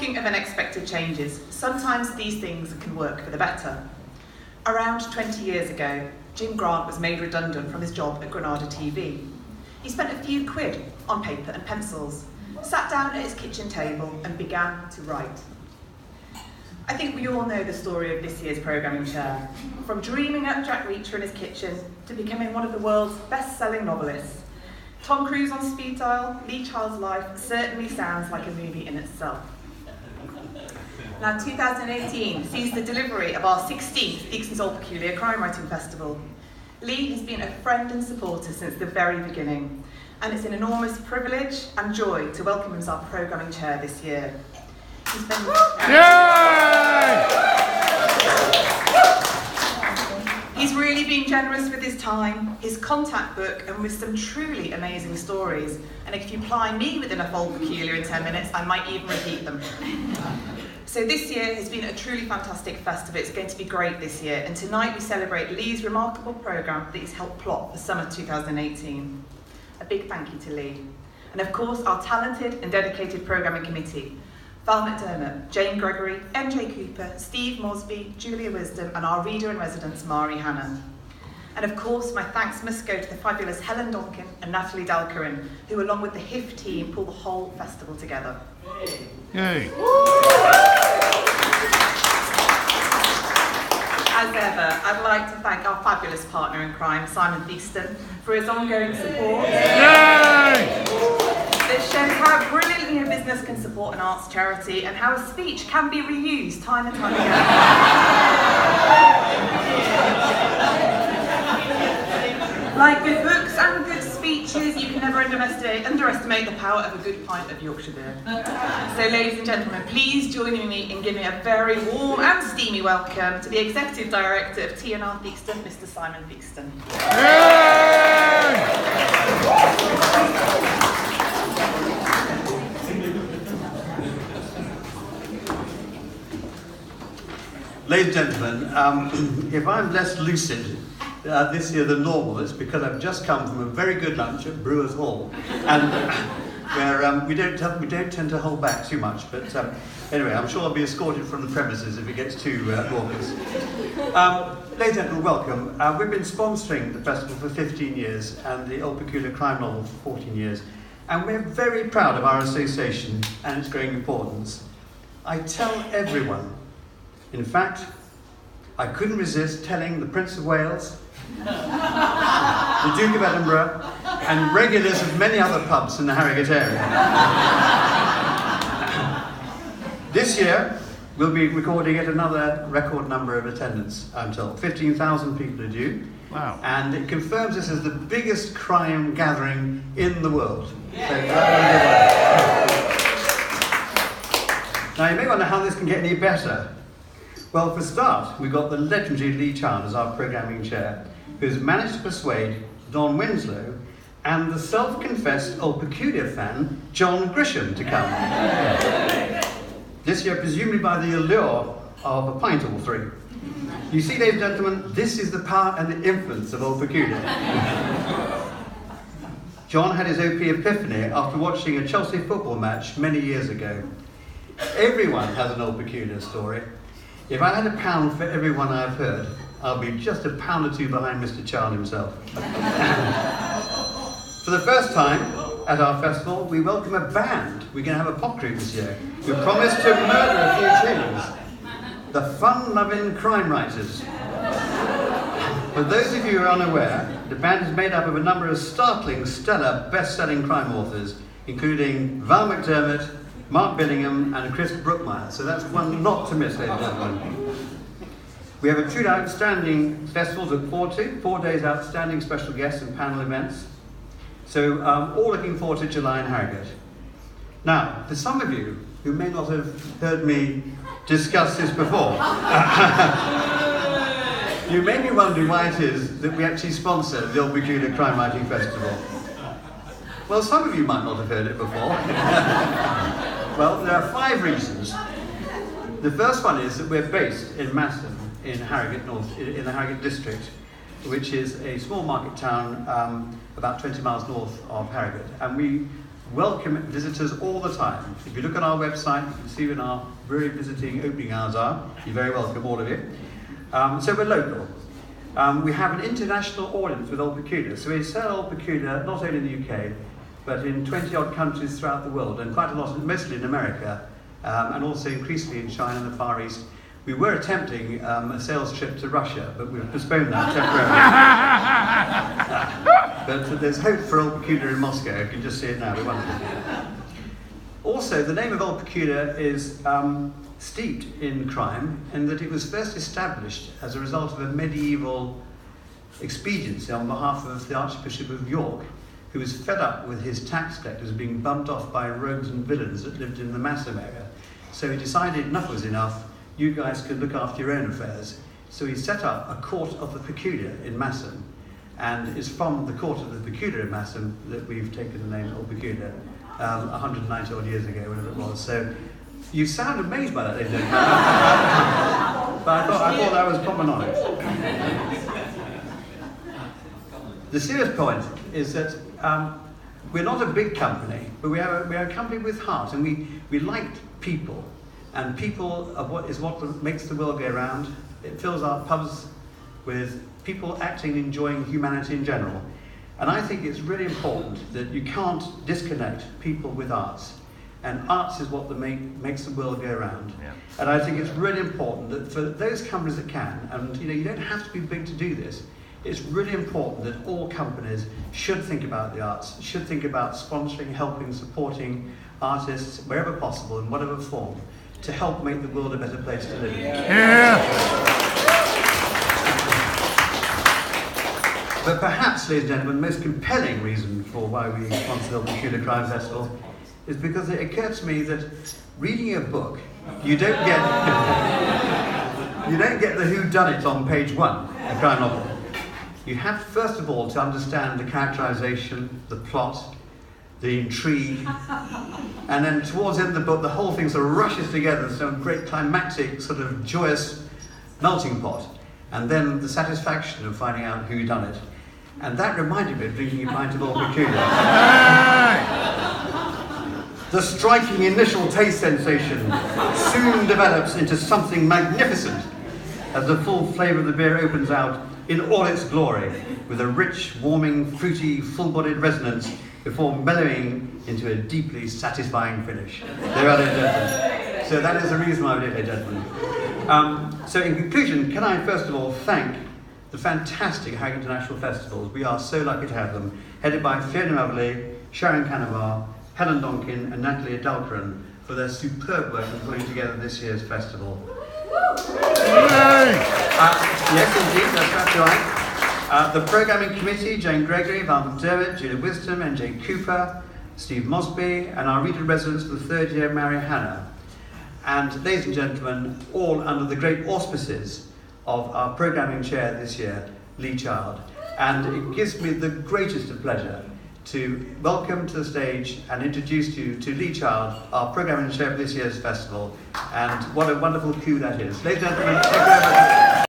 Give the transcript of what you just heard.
Talking of unexpected changes, sometimes these things can work for the better. Around 20 years ago, Jim Grant was made redundant from his job at Granada TV. He spent a few quid on paper and pencils, sat down at his kitchen table and began to write. I think we all know the story of this year's programming chair. From dreaming up Jack Reacher in his kitchen to becoming one of the world's best-selling novelists. Tom Cruise on speed dial, Lee Child's life certainly sounds like a movie in itself. Now 2018 sees the delivery of our 16th Theakston's All Peculiar Crime Writing Festival. Lee has been a friend and supporter since the very beginning, and it's an enormous privilege and joy to welcome him as our programming chair this year. He's been He's really been generous with his time, his contact book, and with some truly amazing stories. And if you ply me with enough Old Peculiar in 10 minutes, I might even repeat them. So this year has been a truly fantastic festival. It's going to be great this year. And tonight we celebrate Lee's remarkable programme that he's helped plot for summer 2018. A big thank you to Lee. And of course, our talented and dedicated programming committee. Val McDermott, Jane Gregory, MJ Cooper, Steve Mosby, Julia Wisdom, and our reader-in-residence, Mari Hannon. And of course, my thanks must go to the fabulous Helen Donkin and Natalie Dalcarin, who along with the HIF team pull the whole festival together. Yay. As ever, I'd like to thank our fabulous partner in crime, Simon Theakston, for his ongoing support. Yay! This shows how brilliantly a business can support an arts charity and how a speech can be reused time and time again. Like good books and good speeches, you can never underestimate the power of a good pint of Yorkshire beer. So ladies and gentlemen, please join me in giving a very warm and steamy welcome to the Executive Director of T&R Theakston, Mr. Simon Theakston. Ladies and gentlemen, if I'm less lucid this year than normal, it's because I've just come from a very good lunch at Brewers Hall, and where we don't tend to hold back too much. But anyway, I'm sure I'll be escorted from the premises if it gets too raucous. Ladies and gentlemen, welcome. We've been sponsoring the festival for 15 years and the Old Peculiar Crime Novel for 14 years, and we're very proud of our association and its growing importance. I tell everyone. In fact, I couldn't resist telling the Prince of Wales, the Duke of Edinburgh, and regulars of many other pubs in the Harrogate area. This year, we'll be recording yet another record number of attendance, I'm told. 15,000 people are due. Wow. And it confirms this as the biggest crime gathering in the world. Yeah. So, now, you may wonder how this can get any better. Well, for a start, we've got the legendary Lee Child as our programming chair, who's managed to persuade Don Winslow and the self-confessed Old Peculiar fan, John Grisham, to come. This year, presumably by the allure of a pint or three. You see, ladies and gentlemen, this is the power and the influence of Old Peculiar. John had his OP epiphany after watching a Chelsea football match many years ago. Everyone has an Old Peculiar story. If I had £1 for every one I've heard, I'll be just a pound or two behind Mr. Child himself. For the first time at our festival, we welcome a band. We're going to have a pop group this year who promise to murder a few tunes. The fun-loving Crime Writers. For those of you who are unaware, the band is made up of a number of startling, stellar, best-selling crime authors, including Val McDermott, Mark Billingham and Chris Brookmeyer, so that's one not to miss, ladies and gentlemen. We have a truly outstanding festival to look forward to, 4 days outstanding special guests and panel events. So all looking forward to July in Harrogate. Now, for some of you who may not have heard me discuss this before, you may be wondering why it is that we actually sponsor the Old Peculiar Crime Writing Festival. Well, some of you might not have heard it before. Well, there are 5 reasons. The first one is that we're based in Maston, in Harrogate North, in the Harrogate district, which is a small market town about 20 miles north of Harrogate. And we welcome visitors all the time. If you look at our website, you can see when our brewery visiting opening hours are. You're very welcome, all of you. So we're local. We have an international audience with Old Peculiar. So we sell Old Peculiar not only in the UK, but in 20-odd countries throughout the world, and quite a lot, mostly in America, and also increasingly in China and the Far East. We were attempting a sales trip to Russia, but we've postponed that temporarily. But there's hope for Old Peculiar in Moscow. You can just see it now. We want it. Also, the name of Old Peculiar is steeped in crime, in that it was first established as a result of a medieval expediency on behalf of the Archbishop of York, who was fed up with his tax collectors being bumped off by rogues and villains that lived in the Massam area. So he decided enough was enough. You guys could look after your own affairs. So he set up a court of the peculiar in Massam, and it's from the court of the peculiar in Massam that we've taken the name Old Peculiar 190 odd years ago, whatever it was. So you sound amazed by that, ladies and gentlemen. But I thought that was common knowledge. The serious point is that we're not a big company, but we are a company with heart, and we like people. And people are what makes the world go round. It fills our pubs with people acting and enjoying humanity in general. And I think it's really important that you can't disconnect people with arts. And arts is what makes the world go round. Yeah. And I think it's really important that for those companies that can, and you don't have to be big to do this, it's really important that all companies should think about the arts, should think about sponsoring, helping, supporting artists wherever possible, in whatever form, to help make the world a better place to live in. Yeah. But perhaps, ladies and gentlemen, the most compelling reason for why we sponsor the Peculiar Crime Festival is because it occurred to me that reading a book, you don't get the whodunit on page 1, a crime novel. You have, first of all, to understand the characterization, the plot, the intrigue, and then towards the end of the book, the whole thing sort of rushes together, some great climactic, sort of joyous melting pot, and then the satisfaction of finding out who done it. And that reminded me of drinking a pint of Old Peculiar. The striking initial taste sensation soon develops into something magnificent as the full flavour of the beer opens out in all its glory, with a rich, warming, fruity, full-bodied resonance before mellowing into a deeply satisfying finish. There are, ladies and gentlemen. So that is the reason why we did it, gentlemen. So in conclusion, can I first of all thank the fantastic Harrogate International Festivals. We are so lucky to have them, headed by Fiona, Sharon Canavar, Helen Donkin and Natalie Adalcaran, for their superb work in putting together this year's festival. Yes, indeed, that's exactly right. The programming committee, Jane Gregory, Val McDermott, Julia Wisdom, NJ Cooper, Steve Mosby, and our reader residents for the third year, Mary Hannah. And ladies and gentlemen, all under the great auspices of our programming chair this year, Lee Child. And it gives me the greatest of pleasure to welcome to the stage and introduce you to Lee Child, our programming chair for this year's festival. And what a wonderful coup that is. Ladies and gentlemen, thank you very much.